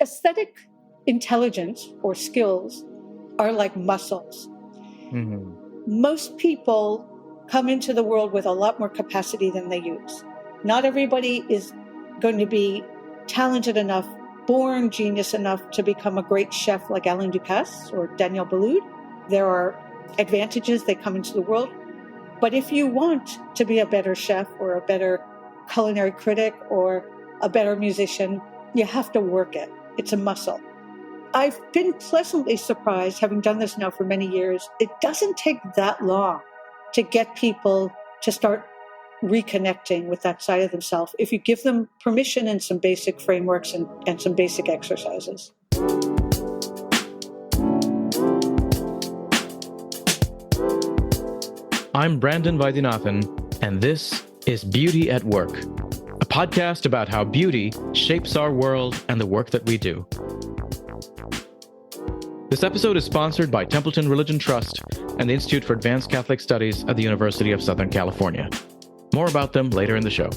Aesthetic intelligence or skills are like muscles. Mm-hmm. Most people come into the world with a lot more capacity than they use. Not everybody is going to be talented enough, born genius enough to become a great chef like Alain Ducasse or Daniel Boulud. There are advantages that come into the world. But if you want to be a better chef or a better culinary critic or a better musician, you have to work it. It's a muscle. I've been pleasantly surprised, having done this now for many years, it doesn't take that long to get people to start reconnecting with that side of themselves if you give them permission and some basic frameworks and some basic exercises. I'm Brandon Vaidyanathan, and this is Beauty at Work, a podcast about how beauty shapes our world and the work that we do. This episode is sponsored by Templeton Religion Trust and the Institute for Advanced Catholic Studies at the University of Southern California. More about them later in the show.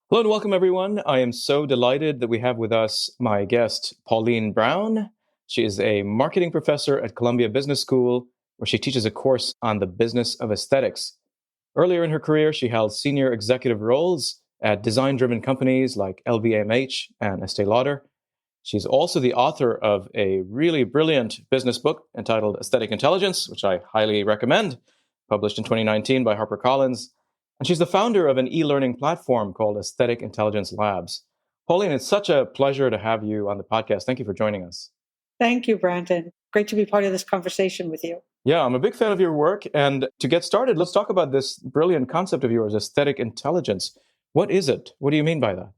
Hello and welcome, everyone. I am so delighted that we have with us my guest, Pauline Brown. She is a marketing professor at Columbia Business School, where she teaches a course on the business of aesthetics. Earlier in her career, she held senior executive roles at design-driven companies like LVMH and Estée Lauder. She's also the author of a really brilliant business book entitled Aesthetic Intelligence, which I highly recommend, published in 2019 by HarperCollins. And she's the founder of an e-learning platform called Aesthetic Intelligence Labs. Pauline, it's such a pleasure to have you on the podcast. Thank you for joining us. Thank you, Brandon. Great to be part of this conversation with you. Yeah, I'm a big fan of your work. And to get started, let's talk about this brilliant concept of yours, aesthetic intelligence. What is it? What do you mean by that?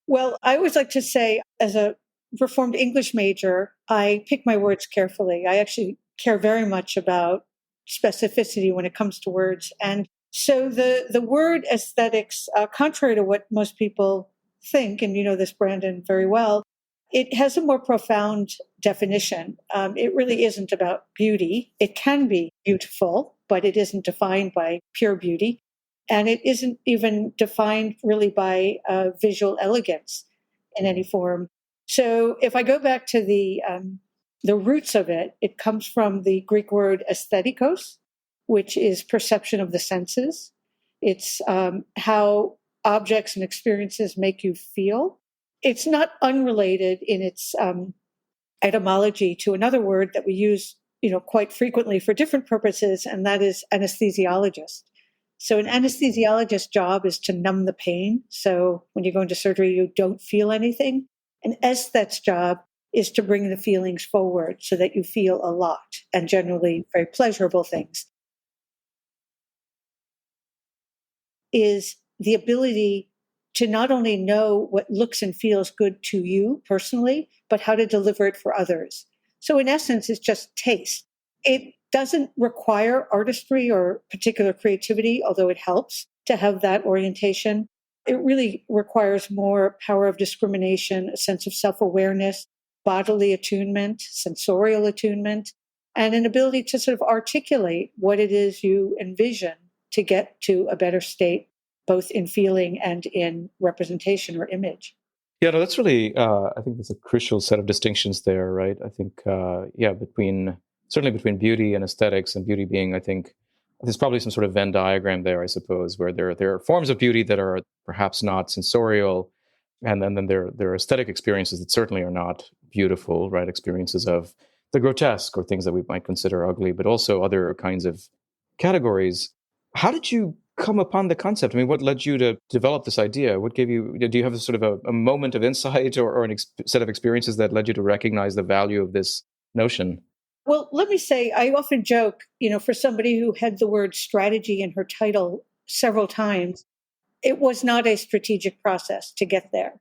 Well, I always like to say, as a Reformed English major, I pick my words carefully. I actually care very much about specificity when it comes to words. And so the word aesthetics, contrary to what most people think, and you know this, Brandon, very well, it has a more profound definition. It really isn't about beauty. It can be beautiful, but it isn't defined by pure beauty. And it isn't even defined really by visual elegance in any form. So if I go back to the roots of it, it comes from the Greek word aesthetikos, which is perception of the senses. It's how objects and experiences make you feel. It's not unrelated in its etymology to another word that we use, quite frequently for different purposes, and that is anesthesiologist. So an anesthesiologist's job is to numb the pain. So when you go into surgery, you don't feel anything. An aesthet's job is to bring the feelings forward so that you feel a lot, and generally very pleasurable things. Is the ability to not only know what looks and feels good to you personally, but how to deliver it for others. So in essence, it's just taste. It doesn't require artistry or particular creativity, although it helps to have that orientation. It really requires more power of discrimination, a sense of self-awareness, bodily attunement, sensorial attunement, and an ability to sort of articulate what it is you envision to get to a better state, both in feeling and in representation or image. Yeah, no, that's really, I think that's a crucial set of distinctions there, right? I think, certainly between beauty and aesthetics, and beauty being, I think, there's probably some sort of Venn diagram there, I suppose, where there are forms of beauty that are perhaps not sensorial, and then there are aesthetic experiences that certainly are not beautiful, right? Experiences of the grotesque or things that we might consider ugly, but also other kinds of categories. How did you come upon the concept? I mean, what led you to develop this idea? What gave you, do you have a sort of a moment of insight or set of experiences that led you to recognize the value of this notion? Well, let me say, I often joke, for somebody who had the word strategy in her title several times, it was not a strategic process to get there.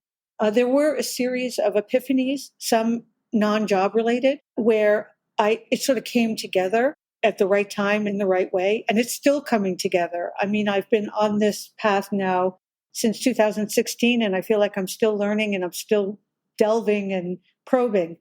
There were a series of epiphanies, some non-job related, where it sort of came together at the right time in the right way. And it's still coming together. I mean, I've been on this path now since 2016, and I feel like I'm still learning and I'm still delving and probing.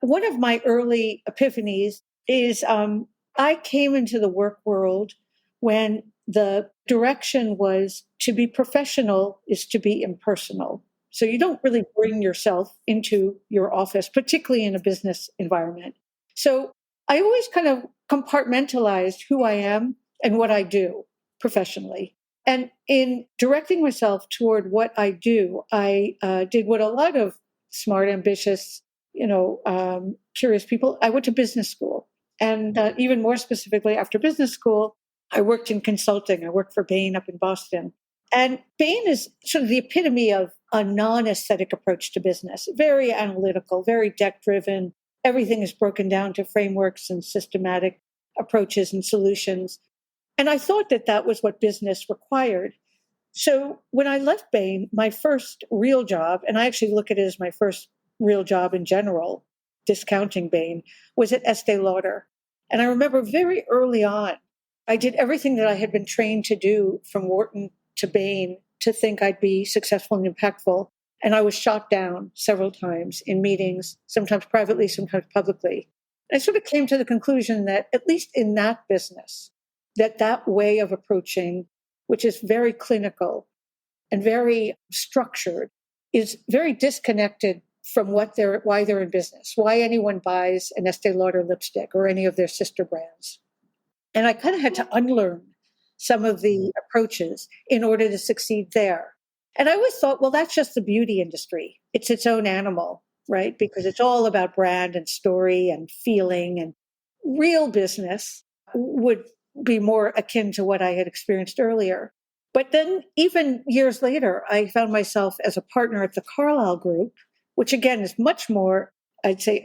One of my early epiphanies is I came into the work world when the direction was to be professional is to be impersonal. So you don't really bring yourself into your office, particularly in a business environment. So I always kind of compartmentalized who I am and what I do professionally. And in directing myself toward what I do, I did what a lot of smart, ambitious, curious people. I went to business school. And even more specifically, after business school, I worked in consulting. I worked for Bain up in Boston. And Bain is sort of the epitome of a non-aesthetic approach to business, very analytical, very deck-driven. Everything is broken down to frameworks and systematic approaches and solutions. And I thought that that was what business required. So when I left Bain, my first real job, and I actually look at it as my first real job in general, discounting Bain, was at Estée Lauder. And I remember very early on, I did everything that I had been trained to do from Wharton to Bain to think I'd be successful and impactful. And I was shot down several times in meetings, sometimes privately, sometimes publicly. I sort of came to the conclusion that, at least in that business, that way of approaching, which is very clinical and very structured, is very disconnected from why they're in business, why anyone buys an Estée Lauder lipstick or any of their sister brands. And I kind of had to unlearn some of the approaches in order to succeed there. And I always thought, well, that's just the beauty industry. It's its own animal, right? Because it's all about brand and story and feeling, and real business would be more akin to what I had experienced earlier. But then even years later, I found myself as a partner at the Carlyle Group, which again is much more, I'd say,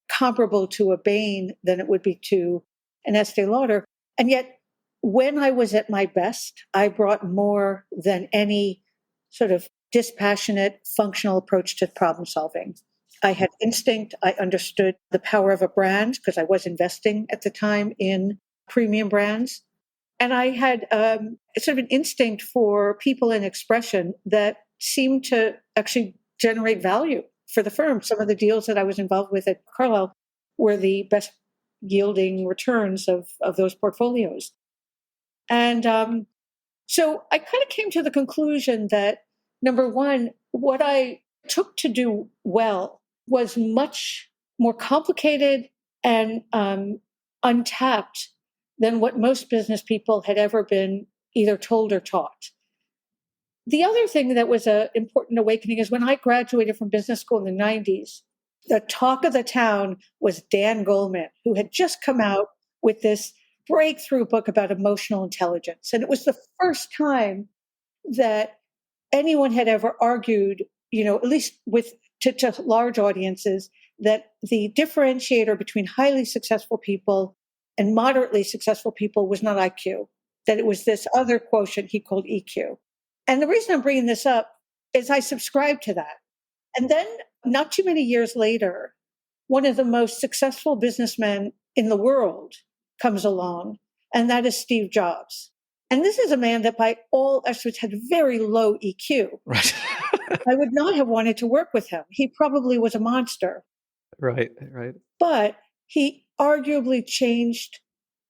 comparable to a Bain than it would be to an Estée Lauder. And yet, when I was at my best, I brought more than any sort of dispassionate, functional approach to problem solving. I had instinct. I understood the power of a brand because I was investing at the time in premium brands. And I had sort of an instinct for people and expression that seemed to actually generate value for the firm. Some of the deals that I was involved with at Carlyle were the best yielding returns of those portfolios. And so I kind of came to the conclusion that, number one, what I took to do well was much more complicated and untapped than what most business people had ever been either told or taught. The other thing that was an important awakening is when I graduated from business school in the 90s, the talk of the town was Dan Goleman, who had just come out with this breakthrough book about emotional intelligence. And it was the first time that anyone had ever argued, at least to large audiences, that the differentiator between highly successful people and moderately successful people was not IQ, that it was this other quotient he called EQ. And the reason I'm bringing this up is I subscribe to that. And then not too many years later, one of the most successful businessmen in the world comes along, and that is Steve Jobs. And this is a man that by all estimates had very low EQ. Right. I would not have wanted to work with him. He probably was a monster. Right. But he arguably changed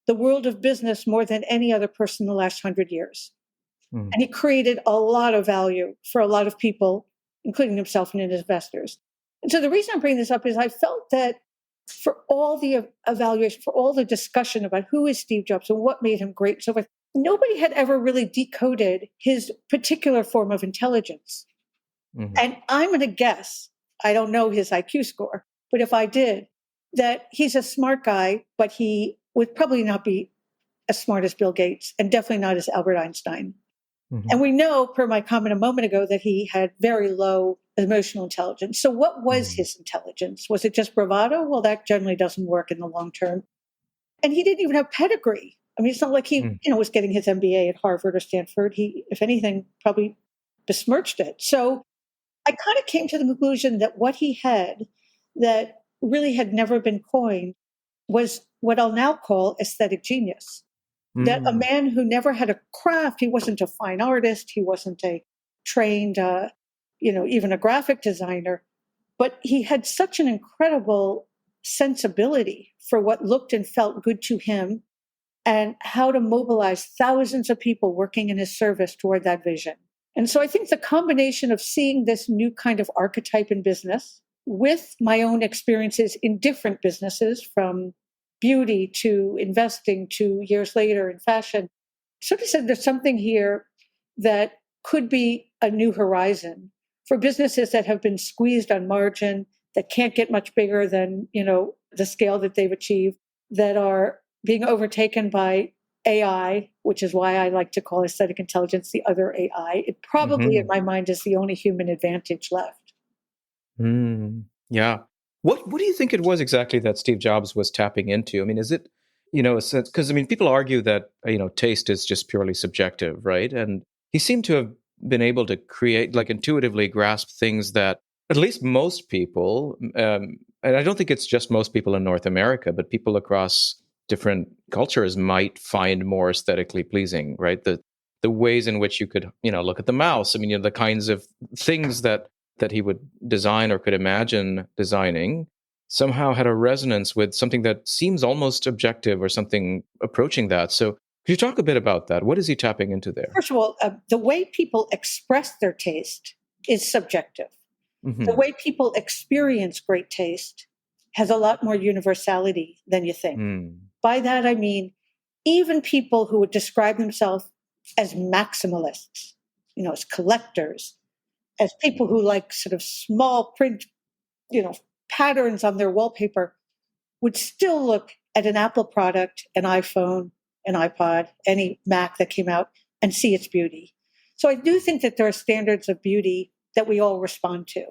the world of business more than any other person in the last 100 years. Mm. And he created a lot of value for a lot of people, including himself and his investors. And so the reason I'm bringing this up is I felt that for all the evaluation, for all the discussion about who is Steve Jobs and what made him great, so forth, nobody had ever really decoded his particular form of intelligence. Mm-hmm. And I'm going to guess, I don't know his IQ score, but if I did, that he's a smart guy, but he would probably not be as smart as Bill Gates and definitely not as Albert Einstein. Mm-hmm. And we know, per my comment a moment ago, that he had very low emotional intelligence. So what was his intelligence? Was it just bravado? Well, that generally doesn't work in the long term. And he didn't even have pedigree. I mean, it's not like he, was getting his MBA at Harvard or Stanford. He, if anything, probably besmirched it. So I kind of came to the conclusion that what he had that really had never been coined was what I'll now call aesthetic genius. That a man who never had a craft, he wasn't a fine artist, he wasn't a trained, even a graphic designer, but he had such an incredible sensibility for what looked and felt good to him and how to mobilize thousands of people working in his service toward that vision. And so I think the combination of seeing this new kind of archetype in business with my own experiences in different businesses, from beauty to investing to years later in fashion, sort of said there's something here that could be a new horizon for businesses that have been squeezed on margin, that can't get much bigger than, the scale that they've achieved, that are being overtaken by AI, which is why I like to call aesthetic intelligence the other AI. It probably, in Hmm. my mind, is the only human advantage left. Mm, yeah. What do you think it was exactly that Steve Jobs was tapping into? I mean, is it, because I mean, people argue that taste is just purely subjective, right? And he seemed to have been able to create, like, intuitively grasp things that at least most people, and I don't think it's just most people in North America, but people across different cultures might find more aesthetically pleasing, right? The ways in which you could, look at the mouse. I mean, the kinds of things that he would design or could imagine designing somehow had a resonance with something that seems almost objective or something approaching that. So could you talk a bit about that? What is he tapping into there? First of all, the way people express their taste is subjective. The Hmm. way people experience great taste has a lot more universality than you think. Mm. By that, I mean, even people who would describe themselves as maximalists, as collectors, as people who like sort of small print, you know, patterns on their wallpaper, would still look at an Apple product, an iPhone, an iPod, any Mac that came out, and see its beauty. So I do think that there are standards of beauty that we all respond to.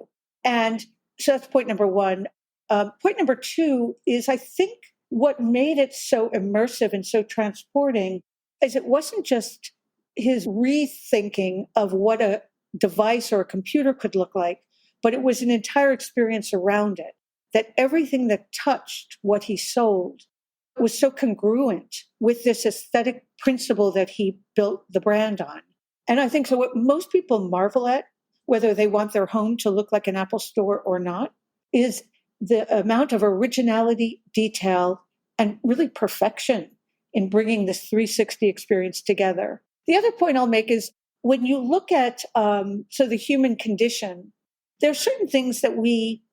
And so that's point number one. Point number two is, I think, what made it so immersive and so transporting is it wasn't just his rethinking of what a device or a computer could look like, but it was an entire experience around it, that everything that touched what he sold was so congruent with this aesthetic principle that he built the brand on. And I think so. What most people marvel at, whether they want their home to look like an Apple store or not, is the amount of originality, detail, and really perfection in bringing this 360 experience together. The other point I'll make is when you look at the human condition, there are certain things that we,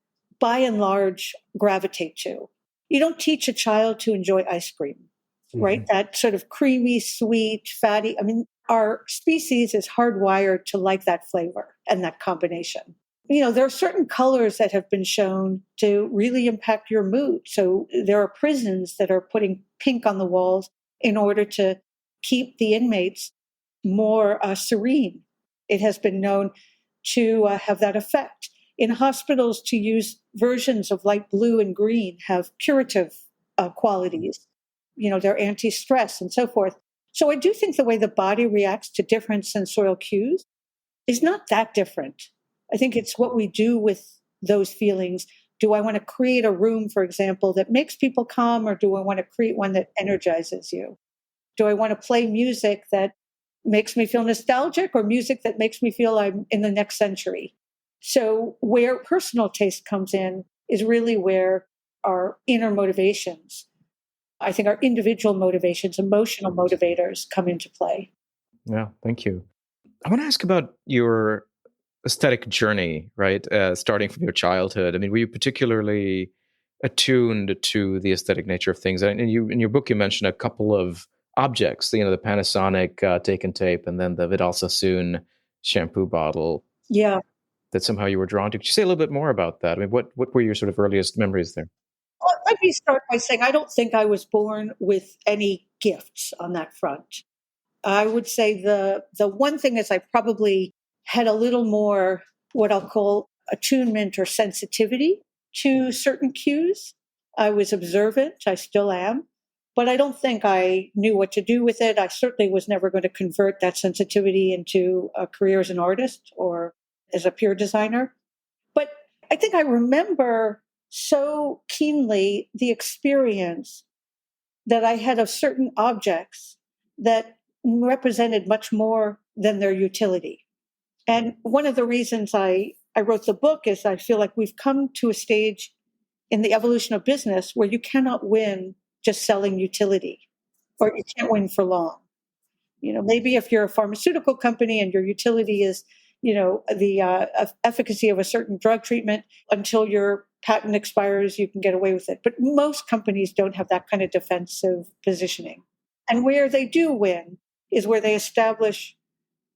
by and large, gravitate to. You don't teach a child to enjoy ice cream, right? Mhm. That sort of creamy, sweet, fatty. I mean, our species is hardwired to like that flavor and that combination. There are certain colors that have been shown to really impact your mood. So there are prisons that are putting pink on the walls in order to keep the inmates more serene. It has been known to have that effect. In hospitals, to use versions of light blue and green have curative qualities. They're anti-stress and so forth. So I do think the way the body reacts to different sensorial cues is not that different. I think it's what we do with those feelings. Do I want to create a room, for example, that makes people calm, or do I want to create one that energizes you? Do I want to play music that makes me feel nostalgic, or music that makes me feel I'm in the next century? So, where personal taste comes in is really where our inner motivations, I think our individual motivations, emotional motivators come into play. Yeah, thank you. I want to ask about your aesthetic journey, right? Starting from your childhood. I mean, were you particularly attuned to the aesthetic nature of things? And you, in your book, you mentioned a couple of objects. The Panasonic take and tape, and then the Vidal Sassoon shampoo bottle Yeah. that somehow you were drawn to. Could you say a little bit more about that? I mean, what were your sort of earliest memories there? Let me start by saying I don't think I was born with any gifts on that front. I would say the one thing is I probably had a little more what I'll call attunement or sensitivity to certain cues. I was observant, I still am, but I don't think I knew what to do with it. I certainly was never going to convert that sensitivity into a career as an artist or as a pure designer. But I think I remember so keenly the experience that I had of certain objects that represented much more than their utility. And one of the reasons I wrote the book is I feel like we've come to a stage in the evolution of business where you cannot win just selling utility. or you can't win for long. Maybe if you're a pharmaceutical company and your utility is, the efficacy of a certain drug treatment, until your patent expires, you can get away with it. But most companies don't have that kind of defensive positioning. And where they do win is where they establish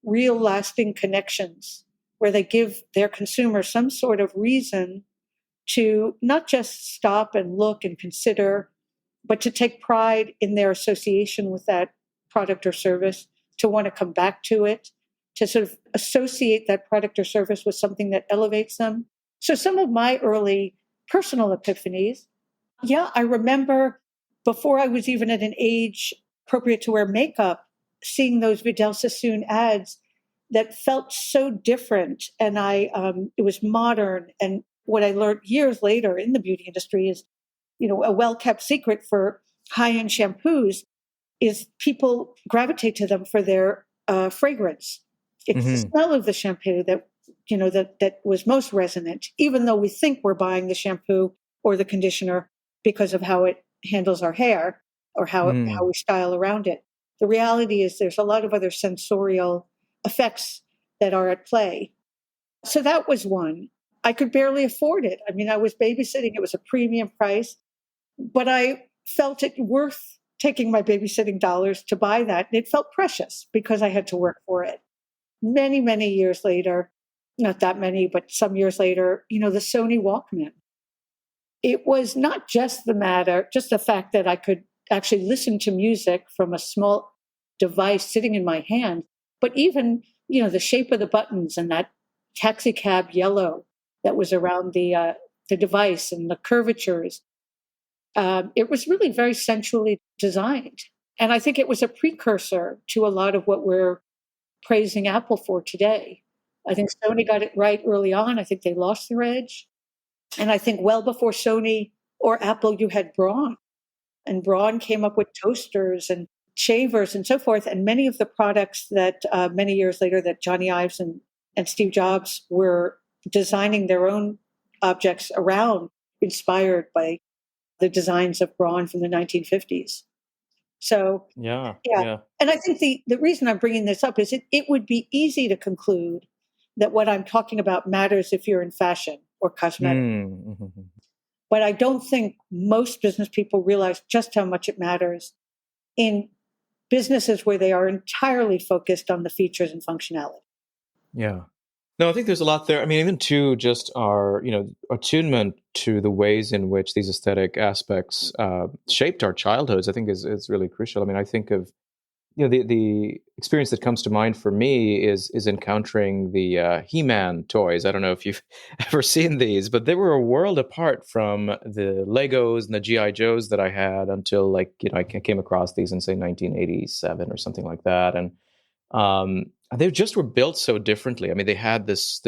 real lasting connections, where they give their consumer some sort of reason to not just stop and look and consider, but to take pride in their association with that product or service, to want to come back to it, to sort of associate that product or service with something that elevates them. So some of my early personal epiphanies, I remember before I was even at an age appropriate to wear makeup, seeing those Vidal Sassoon ads that felt so different. And it was modern. And what I learned years later in the beauty industry is, a well-kept secret for high-end shampoos is people gravitate to them for their fragrance. It's the smell of the shampoo that was most resonant, even though we think we're buying the shampoo or the conditioner because of how it handles our hair or how we style around it. The reality is there's a lot of other sensorial effects that are at play. So that was one. I could barely afford it. I mean, I was babysitting. It was a premium price, but I felt it worth taking my babysitting dollars to buy that. And it felt precious because I had to work for it. Many, many years later, not that many, but some years later, the Sony Walkman. It was not just the fact that I could actually listen to music from a small device sitting in my hand, but even, the shape of the buttons and that taxi cab yellow that was around the device and the curvatures. It was really very sensually designed. And I think it was a precursor to a lot of what we're praising Apple for today. I think Sony got it right early on. I think they lost their edge. And I think well before Sony or Apple, you had Braun. And Braun came up with toasters and shavers and so forth. And many of the products that many years later that Johnny Ives and Steve Jobs were designing their own objects around, inspired by the designs of Braun from the 1950s. So, Yeah. And I think the reason I'm bringing this up is it would be easy to conclude that what I'm talking about matters if you're in fashion or cosmetics. But I don't think most business people realize just how much it matters in businesses where they are entirely focused on the features and functionality. Yeah. No, I think there's a lot there. I mean, even to just our, attunement to the ways in which these aesthetic aspects shaped our childhoods, I think is really crucial. I mean, I think of, the experience that comes to mind for me is encountering the He-Man toys. I don't know if you've ever seen these, but they were a world apart from the Legos and the G.I. Joes that I had until I came across these in say 1987 or something like that. And they just were built so differently. I mean, they had this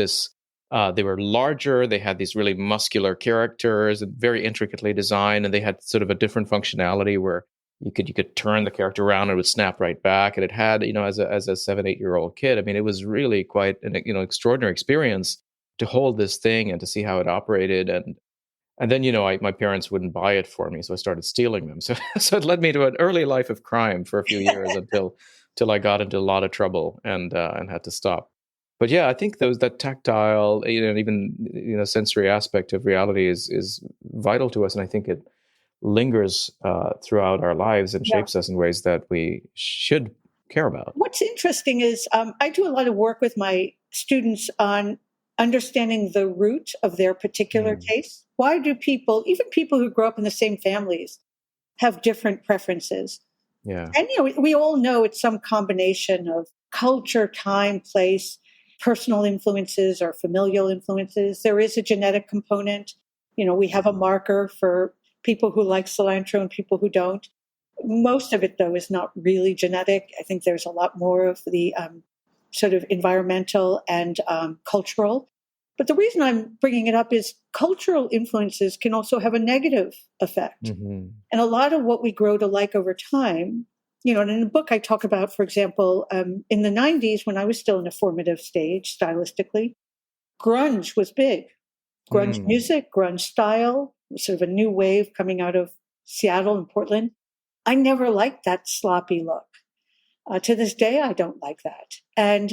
they were larger. They had these really muscular characters and very intricately designed, and they had sort of a different functionality where you could turn the character around and it would snap right back. And it had, as a 7-8-year-old kid, I mean, it was really quite an extraordinary experience to hold this thing and to see how it operated. And then, my parents wouldn't buy it for me, so I started stealing them. So it led me to an early life of crime for a few years until I got into a lot of trouble and had to stop. But yeah, I think that tactile, even sensory aspect of reality is vital to us, and I think it lingers throughout our lives and shapes us in ways that we should care about. What's interesting is I do a lot of work with my students on understanding the root of their particular taste. Why do people, even people who grow up in the same families, have different preferences? Yeah. And, we all know it's some combination of culture, time, place, personal influences or familial influences. There is a genetic component. We have a marker for people who like cilantro and people who don't. Most of it, though, is not really genetic. I think there's a lot more of the sort of environmental and cultural. But the reason I'm bringing it up is cultural influences can also have a negative effect. And a lot of what we grow to like over time, and in the book I talk about, for example, in the 90s, when I was still in a formative stage stylistically, grunge was big. Grunge music, grunge style, sort of a new wave coming out of Seattle and Portland. I never liked that sloppy look. To this day, I don't like that. And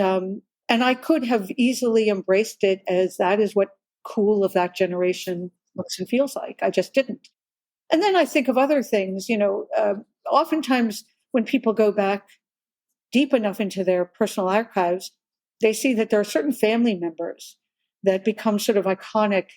I could have easily embraced it as that is what cool of that generation looks and feels like. I just didn't. And then I think of other things, oftentimes when people go back deep enough into their personal archives, they see that there are certain family members that become sort of iconic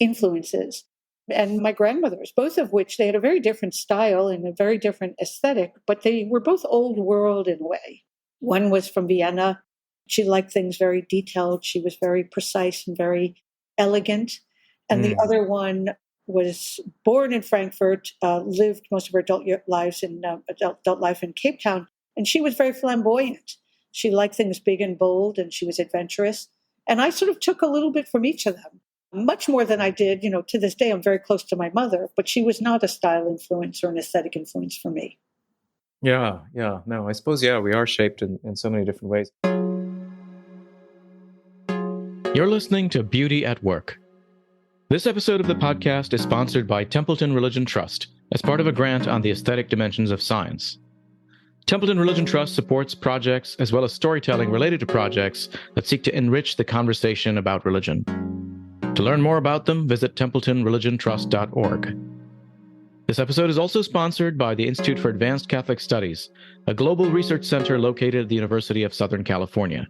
influences. And my grandmothers, both of which they had a very different style and a very different aesthetic, but they were both old world in a way. One was from Vienna. She liked things very detailed. She was very precise and very elegant. And the other one was born in Frankfurt, lived most of her adult life in Cape Town, and she was very flamboyant. She liked things big and bold, and she was adventurous. And I sort of took a little bit from each of them, much more than I did. To this day, I'm very close to my mother, but she was not a style influence or an aesthetic influence for me. Yeah. No, I suppose, we are shaped in so many different ways. You're listening to Beauty at Work. This episode of the podcast is sponsored by Templeton Religion Trust as part of a grant on the aesthetic dimensions of science. Templeton Religion Trust supports projects as well as storytelling related to projects that seek to enrich the conversation about religion. To learn more about them, visit templetonreligiontrust.org. This episode is also sponsored by the Institute for Advanced Catholic Studies, a global research center located at the University of Southern California.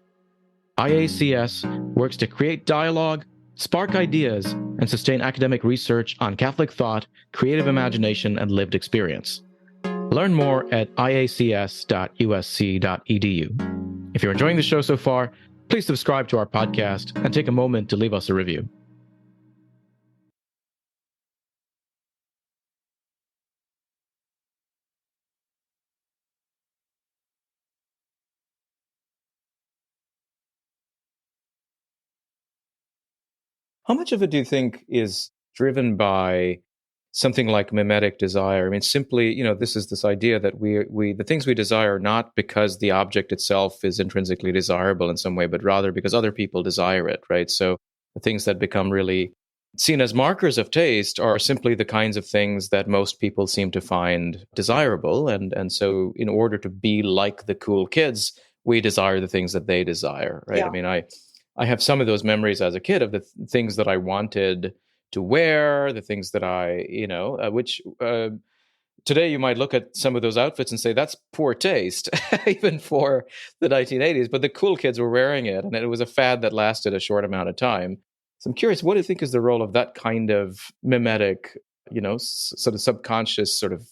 IACS works to create dialogue, spark ideas, and sustain academic research on Catholic thought, creative imagination, and lived experience. Learn more at iacs.usc.edu. If you're enjoying the show so far, please subscribe to our podcast and take a moment to leave us a review. How much of it do you think is driven by something like mimetic desire? I mean, simply, this is this idea that we the things we desire not because the object itself is intrinsically desirable in some way, but rather because other people desire it, right? So the things that become really seen as markers of taste are simply the kinds of things that most people seem to find desirable. And so in order to be like the cool kids, we desire the things that they desire, right? Yeah. I mean, I have some of those memories as a kid of the things that I wanted to wear, the things that today you might look at some of those outfits and say, that's poor taste, even for the 1980s. But the cool kids were wearing it, and it was a fad that lasted a short amount of time. So I'm curious, what do you think is the role of that kind of mimetic, sort of subconscious sort of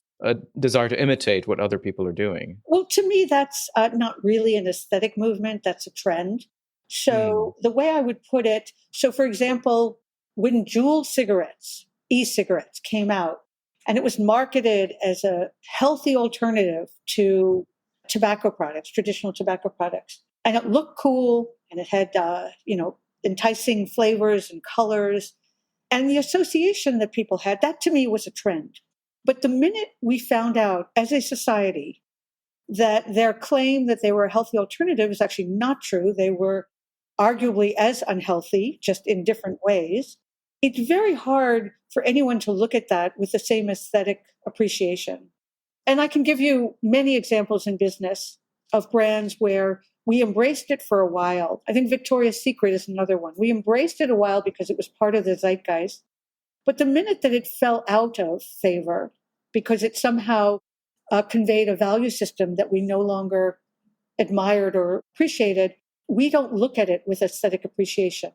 desire to imitate what other people are doing? Well, to me, that's not really an aesthetic movement. That's a trend. So the way I would put it, for example, when Juul cigarettes, e-cigarettes came out, and it was marketed as a healthy alternative to tobacco products, traditional tobacco products, and it looked cool, and it had, enticing flavors and colors, and the association that people had, that to me was a trend. But the minute we found out as a society that their claim that they were a healthy alternative is actually not true, they were arguably as unhealthy, just in different ways, it's very hard for anyone to look at that with the same aesthetic appreciation. And I can give you many examples in business of brands where we embraced it for a while. I think Victoria's Secret is another one. We embraced it a while because it was part of the zeitgeist. But the minute that it fell out of favor, because it somehow conveyed a value system that we no longer admired or appreciated, we don't look at it with aesthetic appreciation.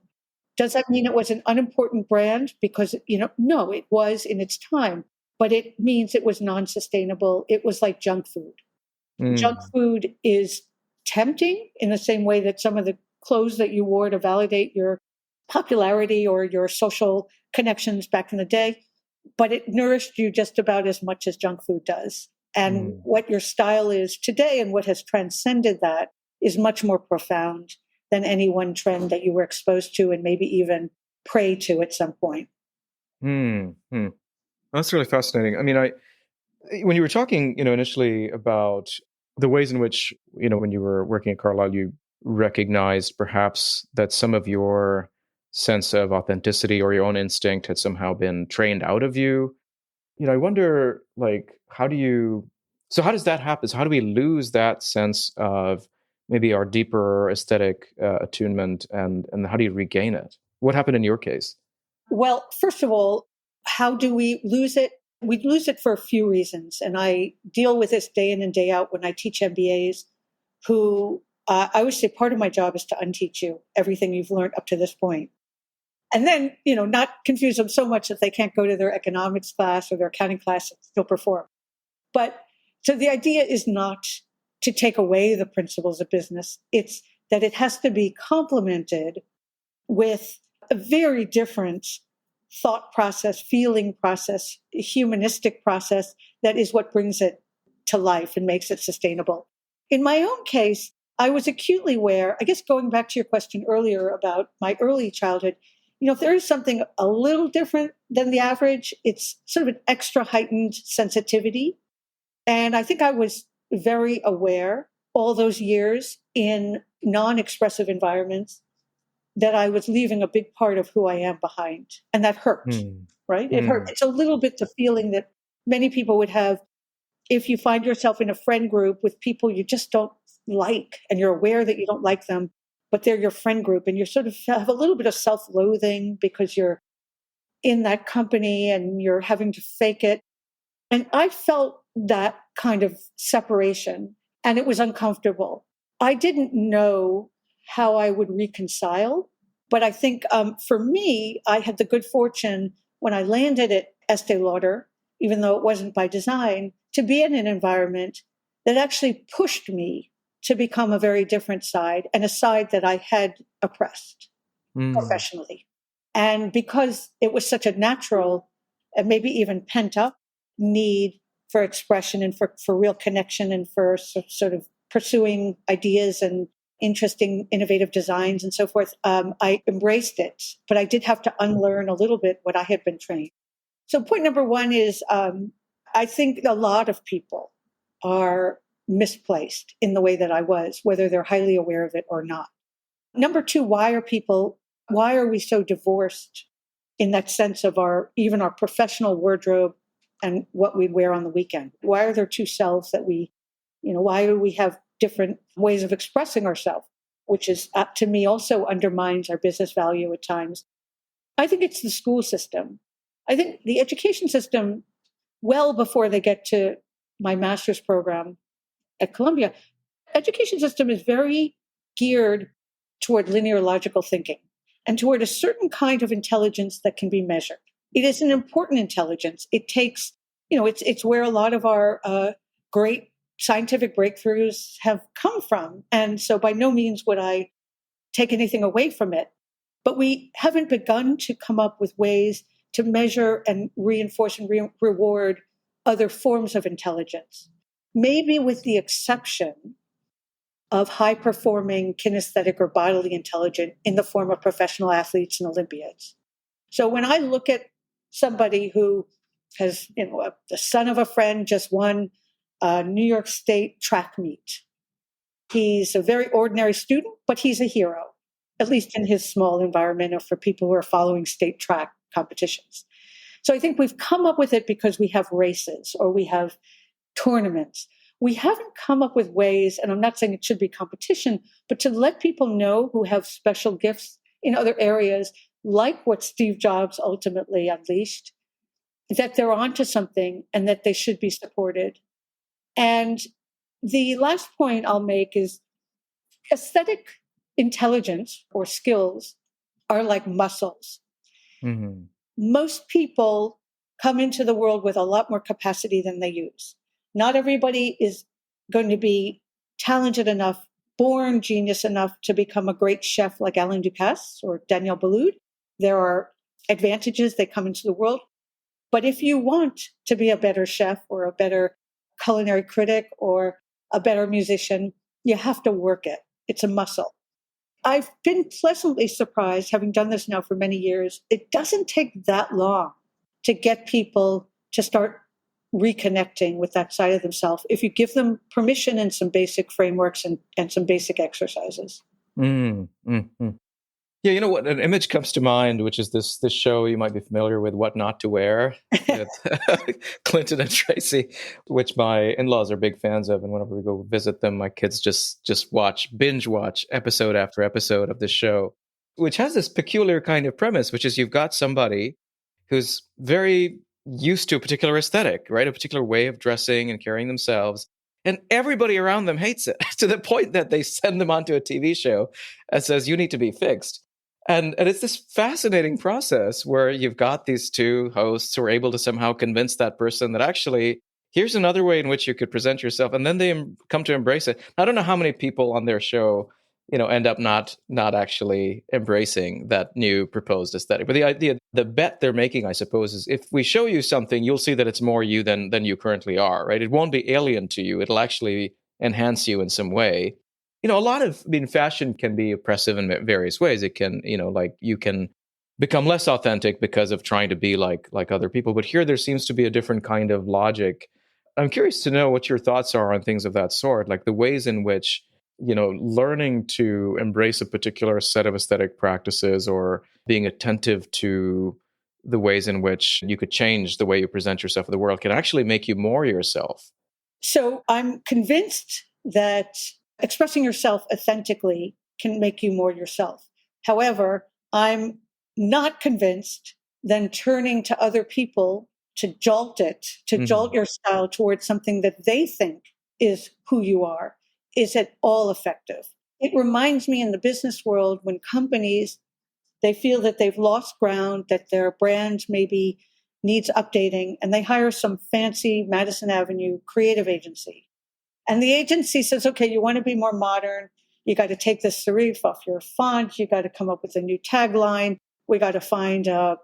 Does that mean it was an unimportant brand? Because, no, it was in its time, but it means it was non-sustainable. It was like junk food. Junk food is tempting in the same way that some of the clothes that you wore to validate your popularity or your social connections back in the day, but it nourished you just about as much as junk food does. And what your style is today and what has transcended that is much more profound than any one trend that you were exposed to and maybe even prey to at some point. That's really fascinating. I mean, when you were talking, initially about the ways in which, when you were working at Carlyle, you recognized perhaps that some of your sense of authenticity or your own instinct had somehow been trained out of you. I wonder, how do you So how does that happen? So how do we lose that sense of maybe our deeper aesthetic attunement, and how do you regain it? What happened in your case? Well, first of all, how do we lose it? We lose it for a few reasons. And I deal with this day in and day out when I teach MBAs who I always say part of my job is to unteach you everything you've learned up to this point. And then, not confuse them so much that they can't go to their economics class or their accounting class and still perform. But so the idea is not to take away the principles of business. It's that it has to be complemented with a very different thought process, feeling process, humanistic process that is what brings it to life and makes it sustainable. In my own case, I was acutely aware, I guess going back to your question earlier about my early childhood, if there is something a little different than the average, it's sort of an extra heightened sensitivity. And I think I was very aware all those years in non-expressive environments that I was leaving a big part of who I am behind. And that hurt, right? It hurt. It's a little bit the feeling that many people would have if you find yourself in a friend group with people you just don't like, and you're aware that you don't like them, but they're your friend group, and you sort of have a little bit of self-loathing because you're in that company and you're having to fake it. And I felt that kind of separation, and it was uncomfortable. I didn't know how I would reconcile, but I think for me, I had the good fortune when I landed at Estée Lauder, even though it wasn't by design, to be in an environment that actually pushed me to become a very different side, and a side that I had oppressed professionally. And because it was such a natural and maybe even pent up need for expression and for real connection and for sort of pursuing ideas and interesting, innovative designs and so forth, I embraced it. But I did have to unlearn a little bit what I had been trained. So point number one is I think a lot of people are misplaced in the way that I was, whether they're highly aware of it or not. Number two, why are we so divorced in that sense of even our professional wardrobe and what we wear on the weekend? Why are there two selves that why do we have different ways of expressing ourselves, which is, to me, also undermines our business value at times? I think it's the school system. I think the education system, well before they get to my master's program at Columbia, education system is very geared toward linear logical thinking and toward a certain kind of intelligence that can be measured. It is an important intelligence. It takes, it's where a lot of our great scientific breakthroughs have come from. And so by no means would I take anything away from it. But we haven't begun to come up with ways to measure and reinforce and reward other forms of intelligence, maybe with the exception of high-performing kinesthetic or bodily intelligence in the form of professional athletes and Olympiads. So when I look at somebody who has, the son of a friend just won a New York State track meet, he's a very ordinary student, but he's a hero, at least in his small environment or for people who are following state track competitions. So I think we've come up with it because we have races or we have tournaments. We haven't come up with ways, and I'm not saying it should be competition, but to let people know who have special gifts in other areas, like what Steve Jobs ultimately unleashed, that they're onto something and that they should be supported. And the last point I'll make is aesthetic intelligence or skills are like muscles. Mm-hmm. Most people come into the world with a lot more capacity than they use. Not everybody is going to be talented enough, born genius enough to become a great chef like Alain Ducasse or Daniel Boulud. There are advantages that come into the world. But if you want to be a better chef or a better culinary critic or a better musician, you have to work it. It's a muscle. I've been pleasantly surprised, having done this now for many years. It doesn't take that long to get people to start reconnecting with that side of themselves if you give them permission and some basic frameworks and some basic exercises. Yeah, you know what? An image comes to mind, which is this show you might be familiar with, What Not to Wear, with Clinton and Tracy, which my in-laws are big fans of, and whenever we go visit them, my kids just binge watch episode after episode of this show, which has this peculiar kind of premise, which is you've got somebody who's very used to a particular aesthetic, right? A particular way of dressing and carrying themselves. And everybody around them hates it to the point that they send them onto a TV show that says, you need to be fixed. And it's this fascinating process where you've got these two hosts who are able to somehow convince that person that actually, here's another way in which you could present yourself. And then they come to embrace it. I don't know how many people on their show, end up not actually embracing that new proposed aesthetic. But the idea, the bet they're making, I suppose, is if we show you something, you'll see that it's more you than you currently are, right? It won't be alien to you. It'll actually enhance you in some way. A lot of, fashion can be oppressive in various ways. It can, you can become less authentic because of trying to be like other people. But here there seems to be a different kind of logic. I'm curious to know what your thoughts are on things of that sort, like the ways in which, learning to embrace a particular set of aesthetic practices or being attentive to the ways in which you could change the way you present yourself in the world can actually make you more yourself. So I'm convinced that expressing yourself authentically can make you more yourself. However, I'm not convinced then turning to other people to jolt your style towards something that they think is who you are, is at all effective. It reminds me in the business world when companies, they feel that they've lost ground, that their brand maybe needs updating, and they hire some fancy Madison Avenue creative agency. And the agency says, okay, you want to be more modern. You got to take the serif off your font. You got to come up with a new tagline. We got to find a,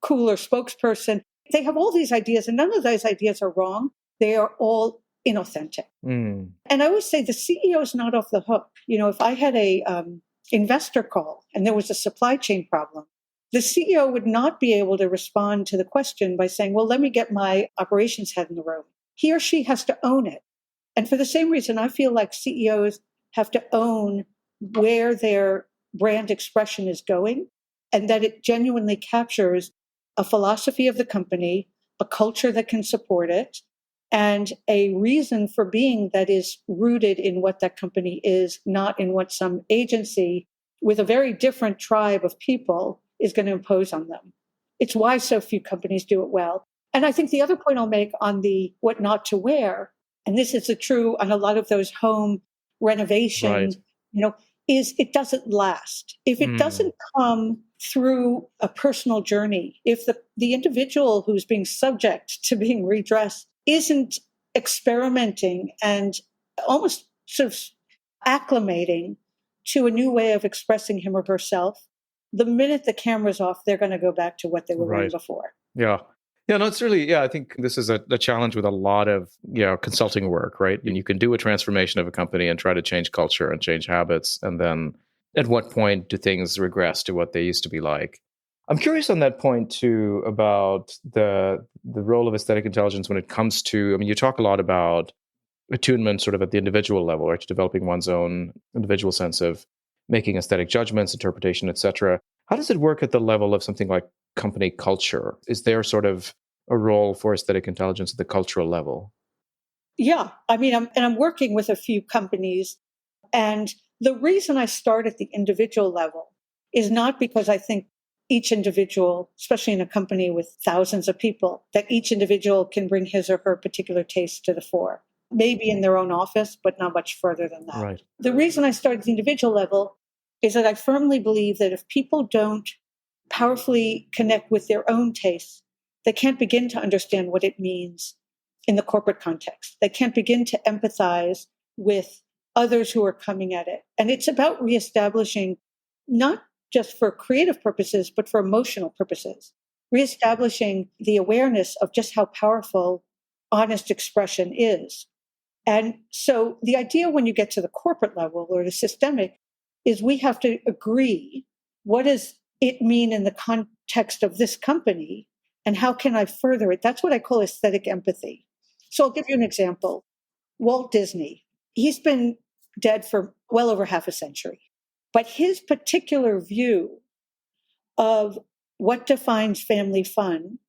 cooler spokesperson. They have all these ideas, and none of those ideas are wrong. They are all inauthentic. And I always say the CEO is not off the hook. If I had a investor call and there was a supply chain problem, the CEO would not be able to respond to the question by saying, well, let me get my operations head in the room. He or she has to own it. And for the same reason, I feel like CEOs have to own where their brand expression is going and that it genuinely captures a philosophy of the company, a culture that can support it, and a reason for being that is rooted in what that company is, not in what some agency with a very different tribe of people is going to impose on them. It's why so few companies do it well. And I think the other point I'll make on the what not to wear, and this is true on a lot of those home renovations, right, is it doesn't last. If it doesn't come through a personal journey, if the individual who's being subject to being redressed isn't experimenting and almost sort of acclimating to a new way of expressing him or herself, the minute the camera's off, they're going to go back to what they were wearing before. Yeah. Yeah, no, it's really, I think this is a challenge with a lot of, consulting work, right? And you can do a transformation of a company and try to change culture and change habits. And then at what point do things regress to what they used to be like? I'm curious on that point too, about the role of aesthetic intelligence when it comes to, you talk a lot about attunement sort of at the individual level, right? Developing one's own individual sense of making aesthetic judgments, interpretation, etc. How does it work at the level of something like company culture? Is there sort of a role for aesthetic intelligence at the cultural level? Yeah. I'm working with a few companies. And the reason I start at the individual level is not because I think each individual, especially in a company with thousands of people, that each individual can bring his or her particular taste to the fore. Maybe in their own office, but not much further than that. Right. The reason I start at the individual level is that I firmly believe that if people don't powerfully connect with their own tastes, they can't begin to understand what it means in the corporate context. They can't begin to empathize with others who are coming at it. And it's about reestablishing, not just for creative purposes, but for emotional purposes, reestablishing the awareness of just how powerful honest expression is. And so the idea when you get to the corporate level or the systemic is we have to agree, what does it mean in the context of this company and how can I further it? That's what I call aesthetic empathy. So I'll give you an example. Walt Disney, he's been dead for well over half a century. But his particular view of what defines family fun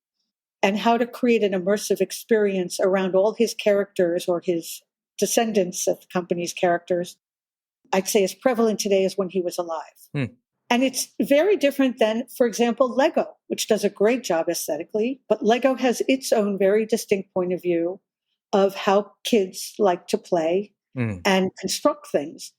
and how to create an immersive experience around all his characters or his descendants of the company's characters, I'd say is prevalent today as when he was alive. Hmm. And it's very different than, for example, Lego, which does a great job aesthetically, but Lego has its own very distinct point of view of how kids like to play and construct things.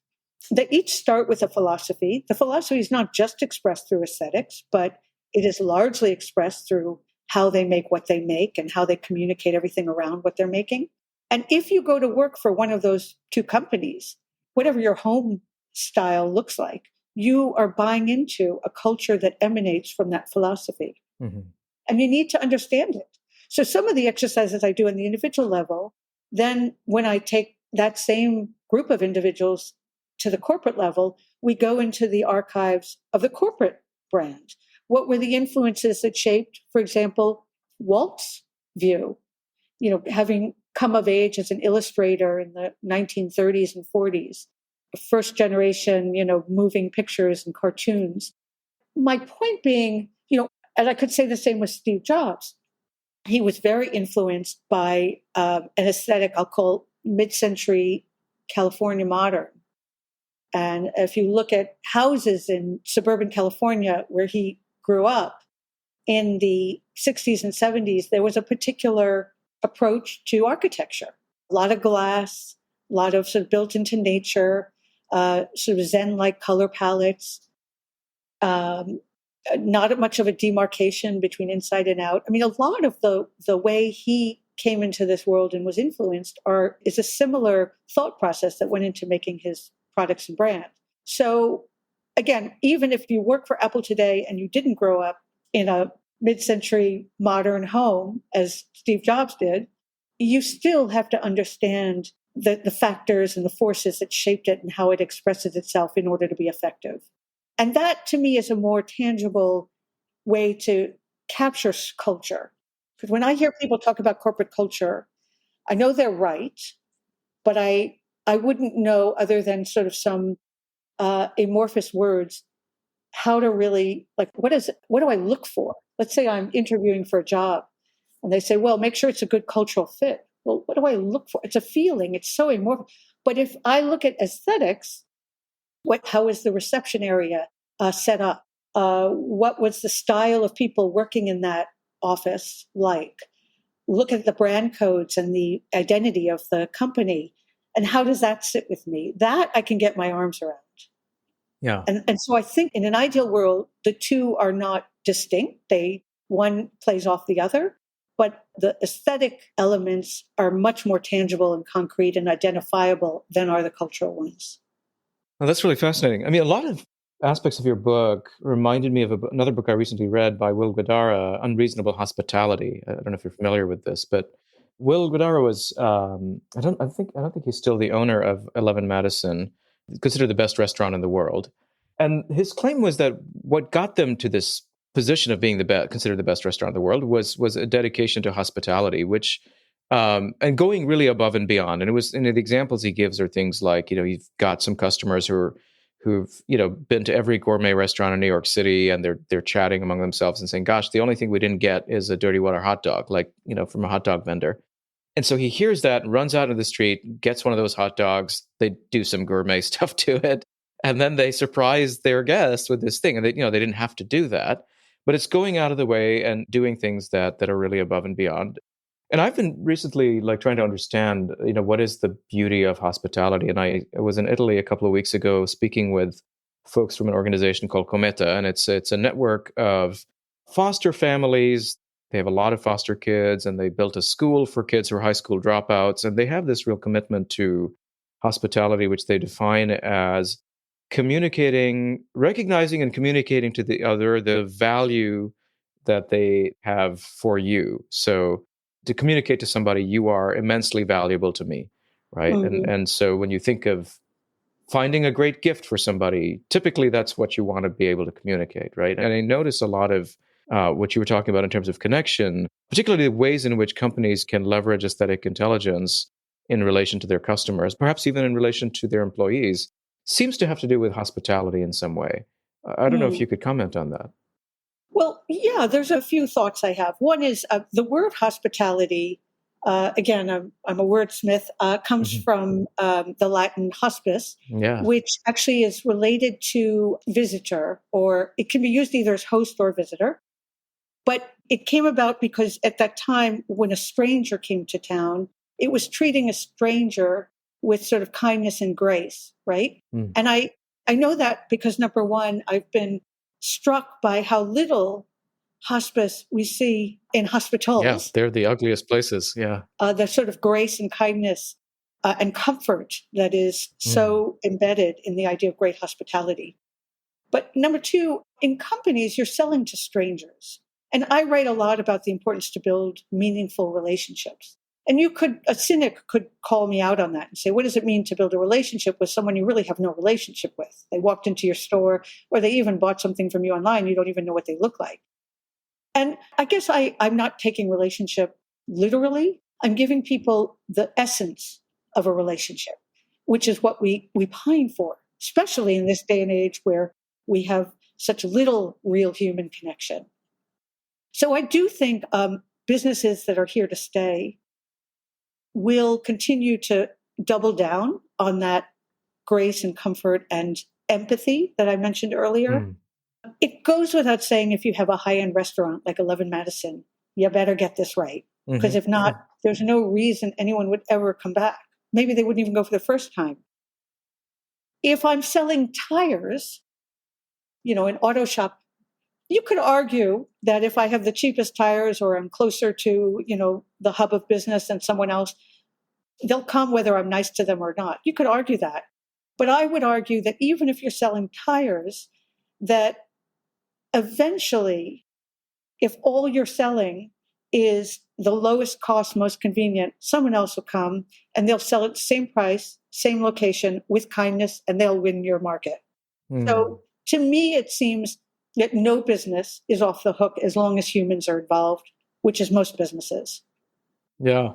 They each start with a philosophy. The philosophy is not just expressed through aesthetics, but it is largely expressed through how they make what they make and how they communicate everything around what they're making. And if you go to work for one of those two companies, whatever your home style looks like, you are buying into a culture that emanates from that philosophy. Mm-hmm. And you need to understand it. So some of the exercises I do on the individual level, then when I take that same group of individuals to the corporate level, we go into the archives of the corporate brand. What were the influences that shaped, for example, Walt's view? Having come of age as an illustrator in the 1930s and 40s, first generation, moving pictures and cartoons. My point being, and I could say the same with Steve Jobs. He was very influenced by an aesthetic I'll call mid-century California modern. And if you look at houses in suburban California where he grew up in the 60s and 70s, there was a particular approach to architecture. A lot of glass, a lot of sort of built into nature, sort of Zen-like color palettes, not much of a demarcation between inside and out. I mean, a lot of the way he came into this world and was influenced is a similar thought process that went into making his products and brand. So again, even if you work for Apple today and you didn't grow up in a mid-century modern home as Steve Jobs did, you still have to understand the factors and the forces that shaped it and how it expresses itself in order to be effective. And that, to me, is a more tangible way to capture culture. Because when I hear people talk about corporate culture, I know they're right, but I wouldn't know, other than sort of some amorphous words, how to really, what do I look for? Let's say I'm interviewing for a job and they say, well, make sure it's a good cultural fit. Well, what do I look for? It's a feeling. It's so amorphous. But if I look at aesthetics, how is the reception area set up? What was the style of people working in that office like? Look at the brand codes and the identity of the company. And how does that sit with me? That I can get my arms around. Yeah. And so I think in an ideal world, the two are not distinct. One plays off the other, but the aesthetic elements are much more tangible and concrete and identifiable than are the cultural ones. Well, that's really fascinating. I mean, a lot of aspects of your book reminded me of another book I recently read by Will Guidara, Unreasonable Hospitality. I don't know if you're familiar with this, but Will Guidara was I don't think he's still the owner of 11 Madison, considered the best restaurant in the world. And his claim was that what got them to this position of being considered the best restaurant in the world was a dedication to hospitality, which and going really above and beyond. And it was, the examples he gives are things like, you've got some customers who've been to every gourmet restaurant in New York City, and they're chatting among themselves and saying, gosh, the only thing we didn't get is a dirty water hot dog, from a hot dog vendor. And so he hears that and runs out into the street, gets one of those hot dogs. They do some gourmet stuff to it, and then they surprise their guests with this thing. And they didn't have to do that, but it's going out of the way and doing things that are really above and beyond. And I've been recently trying to understand, what is the beauty of hospitality. And I was in Italy a couple of weeks ago speaking with folks from an organization called Cometa, and it's a network of foster families. They have a lot of foster kids, and they built a school for kids who are high school dropouts. And they have this real commitment to hospitality, which they define as recognizing and communicating to the other the value that they have for you. So to communicate to somebody, you are immensely valuable to me, right? Mm-hmm. And so when you think of finding a great gift for somebody, typically that's what you want to be able to communicate, right? And I notice a lot of what you were talking about in terms of connection, particularly the ways in which companies can leverage aesthetic intelligence in relation to their customers, perhaps even in relation to their employees. seems to have to do with hospitality in some way. I don't know if Hmm. you could comment on that. Well, yeah, there's a few thoughts I have. One is the word hospitality. Again, I'm a wordsmith. Comes Mhm. from the Latin hospice, Yeah. which actually is related to visitor, or it can be used either as host or visitor. But it came about because at that time, when a stranger came to town, it was treating a stranger with sort of kindness and grace, right? Mm. And I know that because number one, I've been struck by how little hospice we see in Yeah, hospitals, they're the ugliest places. Yeah. the sort of grace and kindness and comfort that is Mm. so embedded in the idea of great hospitality. But number two, in companies, you're selling to strangers. And I write a lot about the importance to build meaningful relationships. And a cynic could call me out on that and say, what does it mean to build a relationship with someone you really have no relationship with? They walked into your store or they even bought something from you online. You don't even know what they look like. And I guess I'm not taking relationship literally. I'm giving people the essence of a relationship, which is what we pine for, especially in this day and age where we have such little real human connection. So I do think businesses that are here to stay will continue to double down on that grace and comfort and empathy that I mentioned earlier. Mm. It goes without saying, if you have a high end restaurant like 11 Madison, you better get this right. Because Hmm. if not, there's no reason anyone would ever come back. Maybe they wouldn't even go for the first time. If I'm selling tires, an auto shop, you could argue that if I have the cheapest tires or I'm closer to, the hub of business than someone else, they'll come whether I'm nice to them or not. You could argue that. But I would argue that even if you're selling tires, that eventually, if all you're selling is the lowest cost, most convenient, someone else will come and they'll sell it same price, same location with kindness, and they'll win your market. Mm. So to me, it seems that no business is off the hook as long as humans are involved, which is most businesses. Yeah.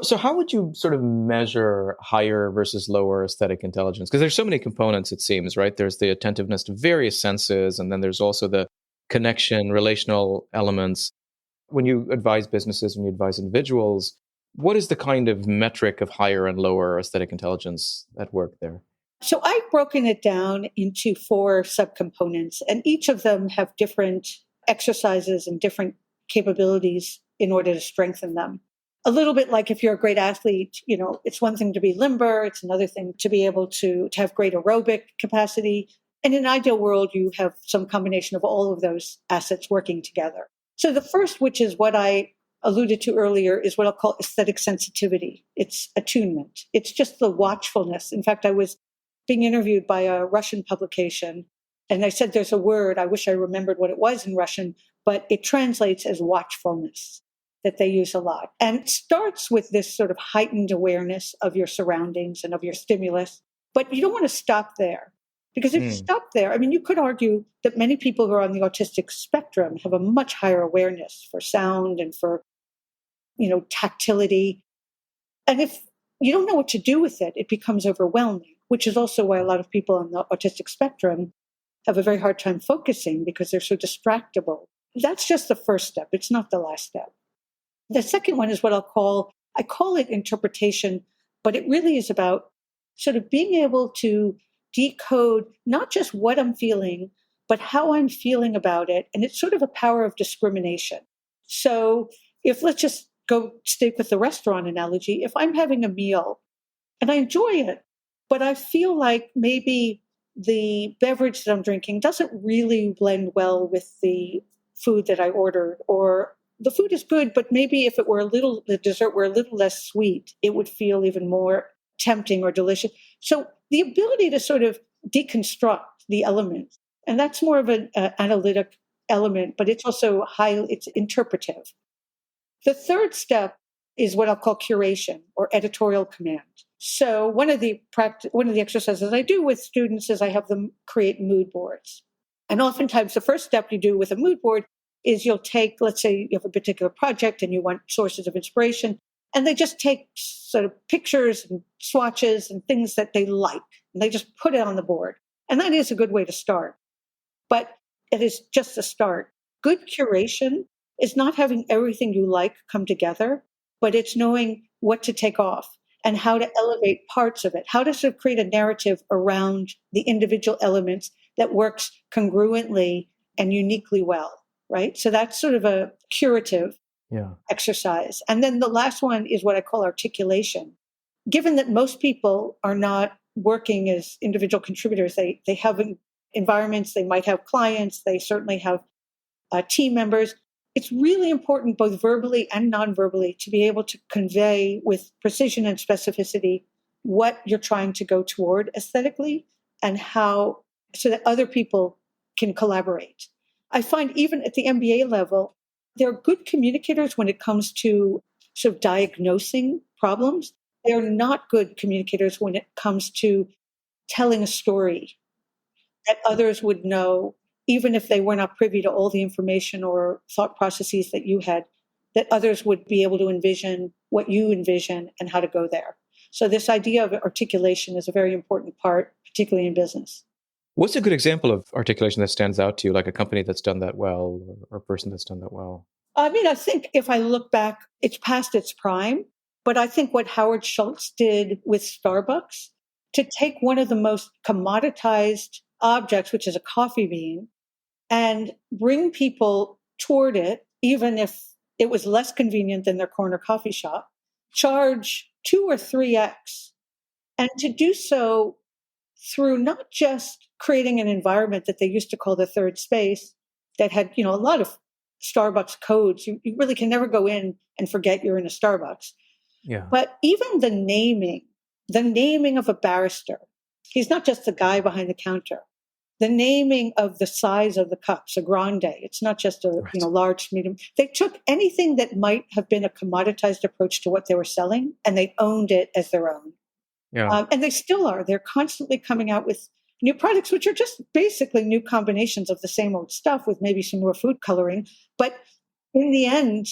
So how would you sort of measure higher versus lower aesthetic intelligence? Because there's so many components, it seems, right? There's the attentiveness to various senses, and then there's also the connection, relational elements. When you advise businesses, when you advise individuals, what is the kind of metric of higher and lower aesthetic intelligence at work there? So I've broken it down into 4 subcomponents, and each of them have different exercises and different capabilities in order to strengthen them. A little bit like if you're a great athlete, it's one thing to be limber, it's another thing to be able to have great aerobic capacity. And in an ideal world, you have some combination of all of those assets working together. So the first, which is what I alluded to earlier, is what I'll call aesthetic sensitivity. It's attunement. It's just the watchfulness. In fact, I was being interviewed by a Russian publication, and I said, there's a word, I wish I remembered what it was in Russian, but it translates as watchfulness, that they use a lot. And it starts with this sort of heightened awareness of your surroundings and of your stimulus. But you don't want to stop there. Because if you Mm. stop there, I mean, you could argue that many people who are on the autistic spectrum have a much higher awareness for sound and for, tactility. And if you don't know what to do with it, it becomes overwhelming, which is also why a lot of people on the autistic spectrum have a very hard time focusing because they're so distractible. That's just the first step. It's not the last step. The second one is what I call it interpretation, but it really is about sort of being able to decode not just what I'm feeling, but how I'm feeling about it. And it's sort of a power of discrimination. So if let's just go stick with the restaurant analogy, if I'm having a meal and I enjoy it, but I feel like maybe the beverage that I'm drinking doesn't really blend well with the food that I ordered, or the food is good, but maybe if the dessert were a little less sweet, it would feel even more tempting or delicious. So the ability to sort of deconstruct the elements, and that's more of an analytic element, but it's also it's interpretive. The third step is what I'll call curation or editorial command. So one of the exercises I do with students is I have them create mood boards. And oftentimes the first step you do with a mood board is you'll take, let's say you have a particular project and you want sources of inspiration, And they just take sort of pictures and swatches and things that they like, and they just put it on the board. And that is a good way to start. But it is just a start. Good curation is not having everything you like come together, but it's knowing what to take off and how to elevate parts of it, how to sort of create a narrative around the individual elements that works congruently and uniquely well, right? So that's sort of a curative exercise. And then the last one is what I call articulation. Given that most people are not working as individual contributors, they have environments, they might have clients, they certainly have team members. It's really important, both verbally and non-verbally, to be able to convey with precision and specificity what you're trying to go toward aesthetically and how, so that other people can collaborate. I find even at the MBA level, they're good communicators when it comes to sort of diagnosing problems. They're not good communicators when it comes to telling a story that others would know, even if they were not privy to all the information or thought processes that you had, that others would be able to envision what you envision and how to go there. So this idea of articulation is a very important part, particularly in business. What's a good example of articulation that stands out to you, like a company that's done that well or a person that's done that well? I mean, I think if I look back, it's past its prime. But I think what Howard Schultz did with Starbucks, to take one of the most commoditized objects, which is a coffee bean, and bring people toward it, even if it was less convenient than their corner coffee shop, charge 2 or 3x, and to do so through not just creating an environment that they used to call the third space that had, a lot of Starbucks codes. You really can never go in and forget you're in a Starbucks. Yeah. But even the naming of a barrister, he's not just the guy behind the counter. The naming of the size of the cups, a grande, it's not just a large, medium. They took anything that might have been a commoditized approach to what they were selling, and they owned it as their own. Yeah. And they still are. They're constantly coming out with new products, which are just basically new combinations of the same old stuff with maybe some more food coloring. But in the end,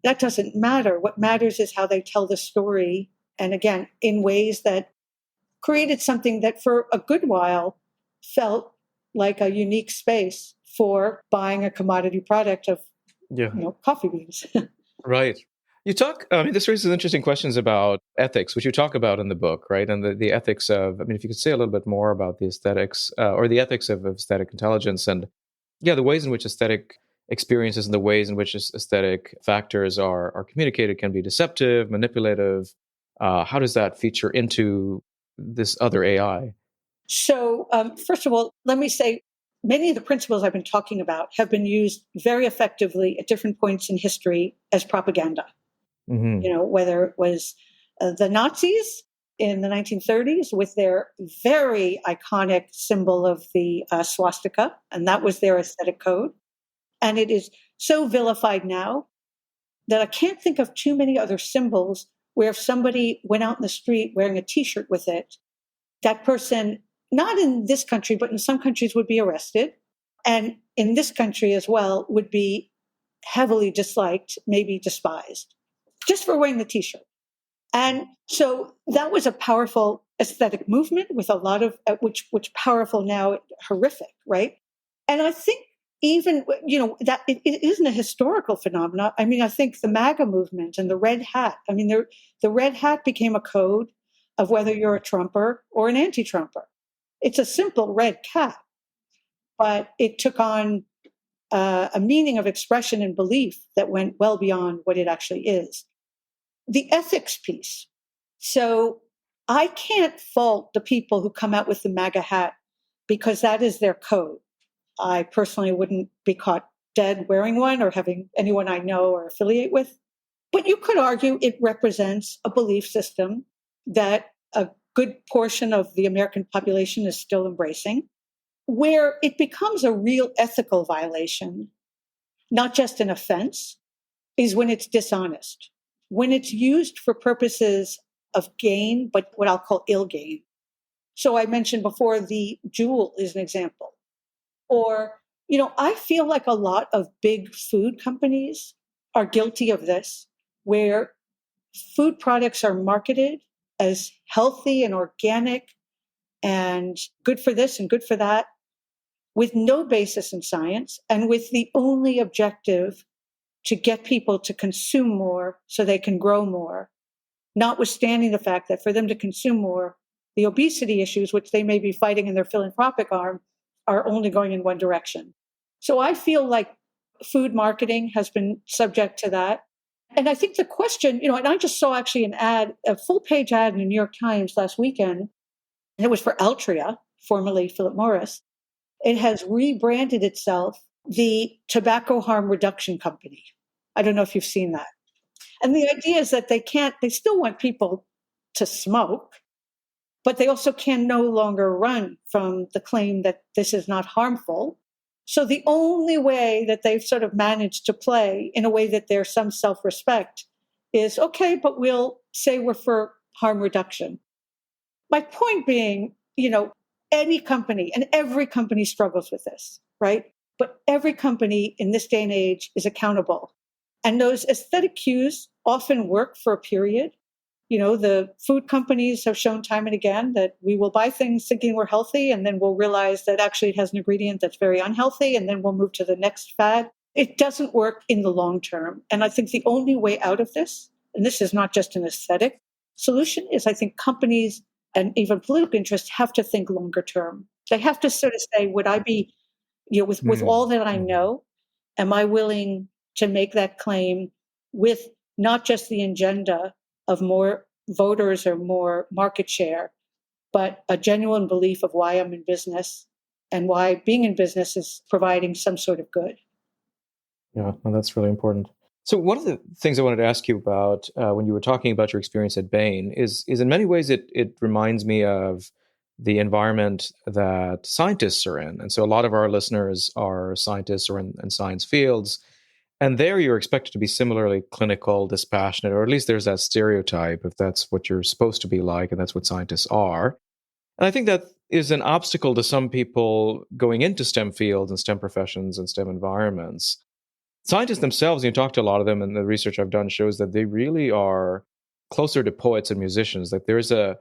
that doesn't matter. What matters is how they tell the story. And again, in ways that created something that for a good while felt like a unique space for buying a commodity product of coffee beans. Right. You talk, this raises interesting questions about ethics, which you talk about in the book, right? And the ethics of, if you could say a little bit more about the aesthetics or the ethics of aesthetic intelligence and, the ways in which aesthetic experiences and the ways in which aesthetic factors are communicated can be deceptive, manipulative. How does that feature into this other AI? So, first of all, let me say, many of the principles I've been talking about have been used very effectively at different points in history as propaganda. Mm-hmm. Whether it was the Nazis in the 1930s with their very iconic symbol of the swastika, and that was their aesthetic code. And it is so vilified now that I can't think of too many other symbols where if somebody went out in the street wearing a T-shirt with it, that person, not in this country, but in some countries, would be arrested. And in this country as well, would be heavily disliked, maybe despised, just for wearing the T-shirt. And so that was a powerful aesthetic movement with a lot of, which powerful now, horrific, right? And I think even, that it isn't a historical phenomenon. I think the MAGA movement and the red hat, the red hat became a code of whether you're a Trumper or an anti-Trumper. It's a simple red cap, but it took on a meaning of expression and belief that went well beyond what it actually is. The ethics piece. So I can't fault the people who come out with the MAGA hat because that is their code. I personally wouldn't be caught dead wearing one or having anyone I know or affiliate with. But you could argue it represents a belief system that a good portion of the American population is still embracing, where it becomes a real ethical violation, not just an offense, is when it's dishonest, when it's used for purposes of gain, but what I'll call ill gain. So I mentioned before, the jewel is an example. Or, I feel like a lot of big food companies are guilty of this, where food products are marketed as healthy and organic and good for this and good for that, with no basis in science and with the only objective to get people to consume more so they can grow more, notwithstanding the fact that for them to consume more, the obesity issues, which they may be fighting in their philanthropic arm, are only going in one direction. So I feel like food marketing has been subject to that. And I think the question, and I just saw actually an ad, a full page ad in the New York Times last weekend, and it was for Altria, formerly Philip Morris. It has rebranded itself the Tobacco Harm Reduction Company. I don't know if you've seen that. And the idea is that they still want people to smoke, but they also can no longer run from the claim that this is not harmful. So the only way that they've sort of managed to play in a way that there's some self-respect is, okay, but we'll say we're for harm reduction. My point being, any company, and every company struggles with this, right? But every company in this day and age is accountable. And those aesthetic cues often work for a period. The food companies have shown time and again that we will buy things thinking we're healthy, and then we'll realize that actually it has an ingredient that's very unhealthy, and then we'll move to the next fad. It doesn't work in the long term. And I think the only way out of this, and this is not just an aesthetic solution, is I think companies and even political interests have to think longer term. They have to sort of say, would I be, with all that I know, am I willing to make that claim with not just the agenda of more voters or more market share, but a genuine belief of why I'm in business and why being in business is providing some sort of good. Yeah, well, that's really important. So one of the things I wanted to ask you about when you were talking about your experience at Bain is in many ways it reminds me of the environment that scientists are in. And so a lot of our listeners are scientists or in science fields. And there you're expected to be similarly clinical, dispassionate, or at least there's that stereotype if that's what you're supposed to be like, and that's what scientists are. And I think that is an obstacle to some people going into STEM fields and STEM professions and STEM environments. Scientists themselves, you talk to a lot of them, and the research I've done shows that they really are closer to poets and musicians. Like there's a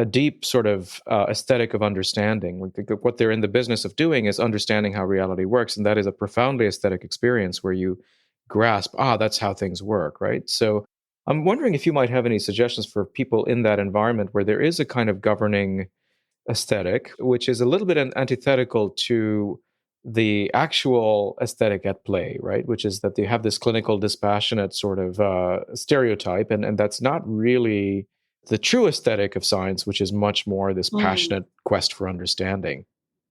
deep sort of aesthetic of understanding. What they're in the business of doing is understanding how reality works, and that is a profoundly aesthetic experience where you grasp, that's how things work, right? So I'm wondering if you might have any suggestions for people in that environment where there is a kind of governing aesthetic, which is a little bit antithetical to the actual aesthetic at play, right? Which is that they have this clinical, dispassionate sort of stereotype, and that's not really the true aesthetic of science, which is much more this passionate quest for understanding.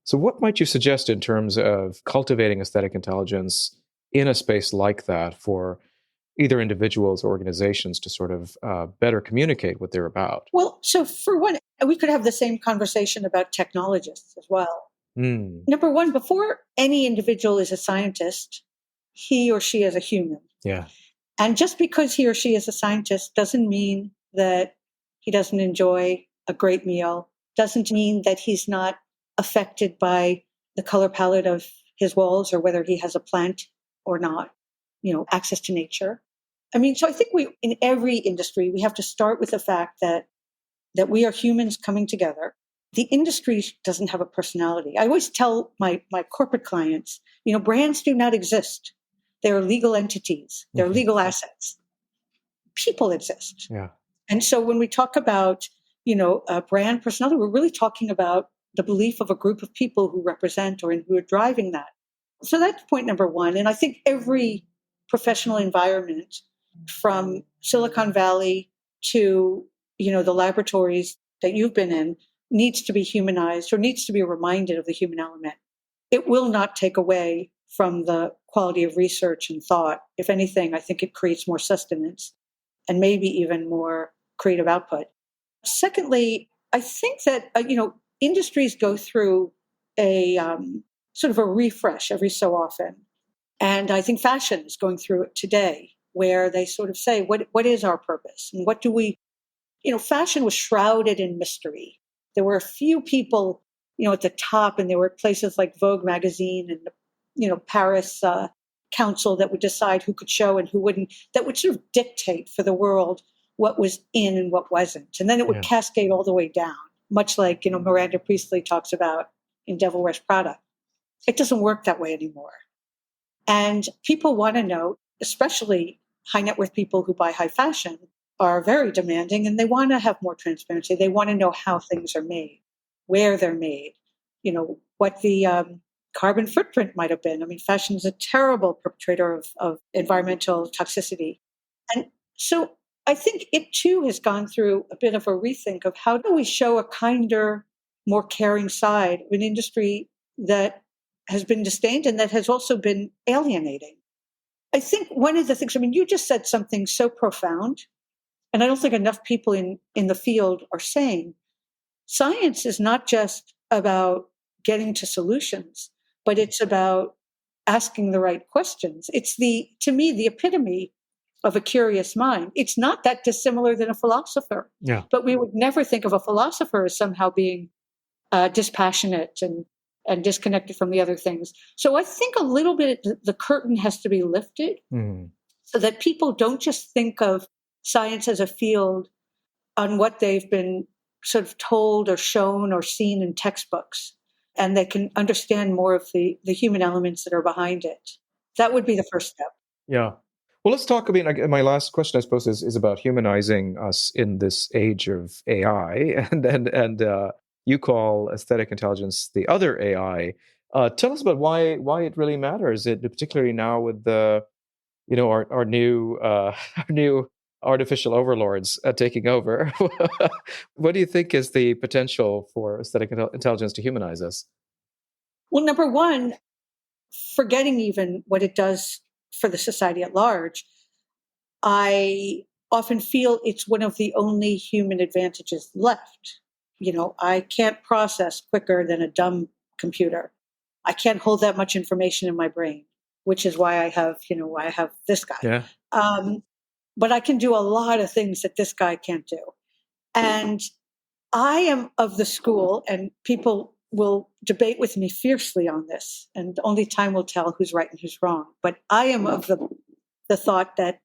So what might you suggest in terms of cultivating aesthetic intelligence in a space like that for either individuals or organizations to sort of better communicate what they're about? Well, so for one, we could have the same conversation about technologists as well. Number one, before any individual is a scientist, he or she is a human. Yeah. And just because he or she is a scientist doesn't mean that he doesn't enjoy a great meal, doesn't mean that he's not affected by the color palette of his walls or whether he has a plant or not, access to nature. I mean, so I think in every industry, we have to start with the fact that we are humans coming together. The industry doesn't have a personality. I always tell my corporate clients, brands do not exist. They're legal entities. They're legal assets. People exist. Yeah. And so when we talk about, brand personality, we're really talking about the belief of a group of people who represent or who are driving that. So that's point number one. And I think every professional environment, from Silicon Valley to, the laboratories that you've been in, needs to be humanized or needs to be reminded of the human element. It will not take away from the quality of research and thought. If anything, I think it creates more sustenance and maybe even more creative output. Secondly, I think that, industries go through a sort of a refresh every so often. And I think fashion is going through it today, where they sort of say, what is our purpose? And what do we, fashion was shrouded in mystery. There were a few people, at the top, and there were places like Vogue magazine and the, Paris council that would decide who could show and who wouldn't, that would sort of dictate for the world what was in and what wasn't. And then it would cascade all the way down, much like, Miranda Priestley talks about in Devil Wears Prada. It doesn't work that way anymore. And people want to know, especially high net worth people who buy high fashion are very demanding, and they want to have more transparency. They want to know how things are made, where they're made, what the carbon footprint might have been. I mean, fashion is a terrible perpetrator of environmental toxicity. And so I think it too has gone through a bit of a rethink of how do we show a kinder, more caring side of an industry that has been disdained and that has also been alienating. I think one of the things, you just said something so profound, and I don't think enough people in the field are saying, science is not just about getting to solutions, but it's about asking the right questions. It's to me, the epitome of a curious mind. It's not that dissimilar than a philosopher. Yeah. But we would never think of a philosopher as somehow being dispassionate and disconnected from the other things. So I think a little bit the curtain has to be lifted so that people don't just think of science as a field on what they've been sort of told or shown or seen in textbooks, and they can understand more of the human elements that are behind it. That would be the first step. Yeah. Well, let's talk about, my last question, I suppose, is about humanizing us in this age of AI. And you call aesthetic intelligence the other AI. Tell us about why it really matters, particularly now with the, our new our new artificial overlords taking over. What do you think is the potential for aesthetic intelligence to humanize us? Well, number one, forgetting even what it does for the society at large, I often feel it's one of the only human advantages left. I can't process quicker than a dumb computer. I can't hold that much information in my brain, which is why I have this guy. Yeah. But I can do a lot of things that this guy can't do. And I am of the school, and people will debate with me fiercely on this, and only time will tell who's right and who's wrong. But I am of the thought that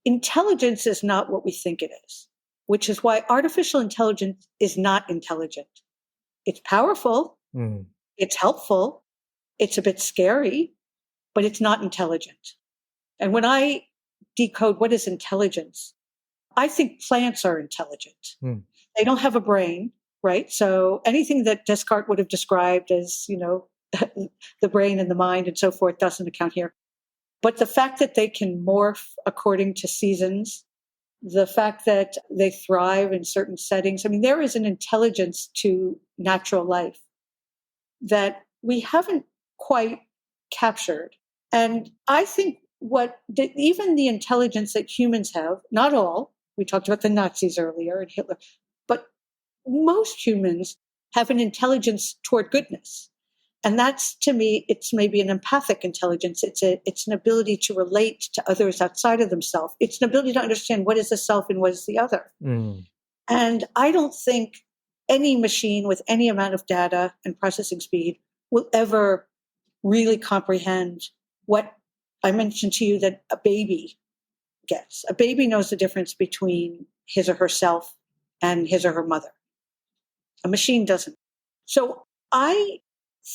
intelligence is not what we think it is, which is why artificial intelligence is not intelligent. It's powerful. It's helpful. It's a bit scary, but it's not intelligent. And when I decode what is intelligence, I think plants are intelligent. They don't have a brain, right? So anything that Descartes would have described as, the brain and the mind and so forth doesn't account here. But the fact that they can morph according to seasons, the fact that they thrive in certain settings, there is an intelligence to natural life that we haven't quite captured. And I think even the intelligence that humans have, not all, we talked about the Nazis earlier and Hitler, but most humans have an intelligence toward goodness. And that's, to me, it's maybe an empathic intelligence. It's an ability to relate to others outside of themselves. It's an ability to understand what is the self and what is the other. And I don't think any machine with any amount of data and processing speed will ever really comprehend what I mentioned to you that a baby gets. A baby knows the difference between his or herself and his or her mother. A machine doesn't. So I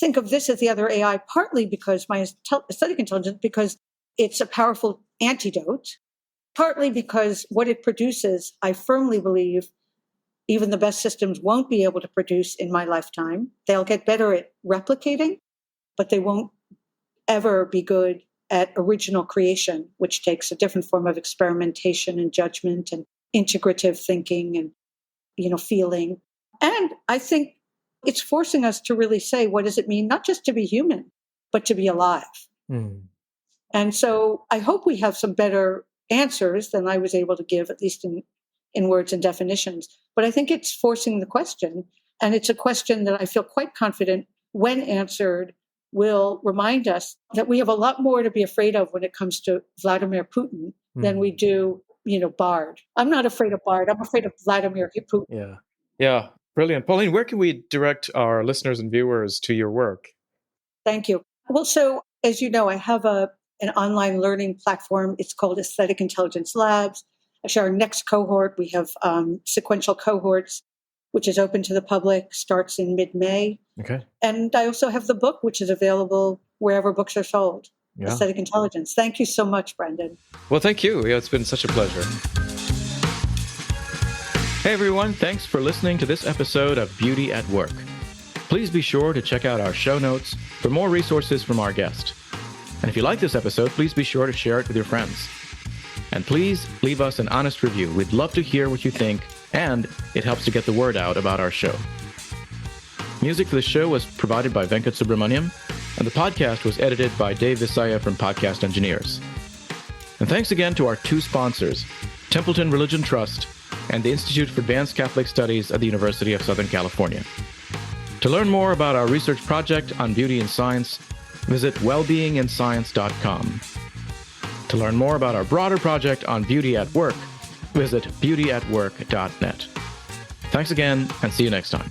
think of this as the other AI, partly because my aesthetic intelligence, because it's a powerful antidote, partly because what it produces, I firmly believe, even the best systems won't be able to produce in my lifetime. They'll get better at replicating, but they won't ever be good at original creation, which takes a different form of experimentation and judgment and integrative thinking and, feeling. And I think it's forcing us to really say, what does it mean, not just to be human, but to be alive? And so I hope we have some better answers than I was able to give, at least in words and definitions. But I think it's forcing the question. And it's a question that I feel quite confident, when answered, will remind us that we have a lot more to be afraid of when it comes to Vladimir Putin than we do, Bard. I'm not afraid of Bard. I'm afraid of Vladimir Putin. Yeah. Brilliant. Pauline, where can we direct our listeners and viewers to your work? Thank you. Well, so as you know, I have an online learning platform. It's called Aesthetic Intelligence Labs. Actually, our next cohort, we have sequential cohorts, which is open to the public, starts in mid-May. Okay. And I also have the book, which is available wherever books are sold. Yeah. Aesthetic Intelligence. Thank you so much, Brendan. Well, thank you. Yeah, it's been such a pleasure. Hey everyone, thanks for listening to this episode of Beauty at Work. Please be sure to check out our show notes for more resources from our guest. And if you like this episode, please be sure to share it with your friends. And please leave us an honest review. We'd love to hear what you think, and it helps to get the word out about our show. Music for the show was provided by Venkat Subramaniam, and the podcast was edited by Dave Visaya from Podcast Engineers. And thanks again to our two sponsors, Templeton Religion Trust and the Institute for Advanced Catholic Studies at the University of Southern California. To learn more about our research project on beauty and science, visit wellbeinginscience.com. To learn more about our broader project on beauty at work, visit beautyatwork.net. Thanks again, and see you next time.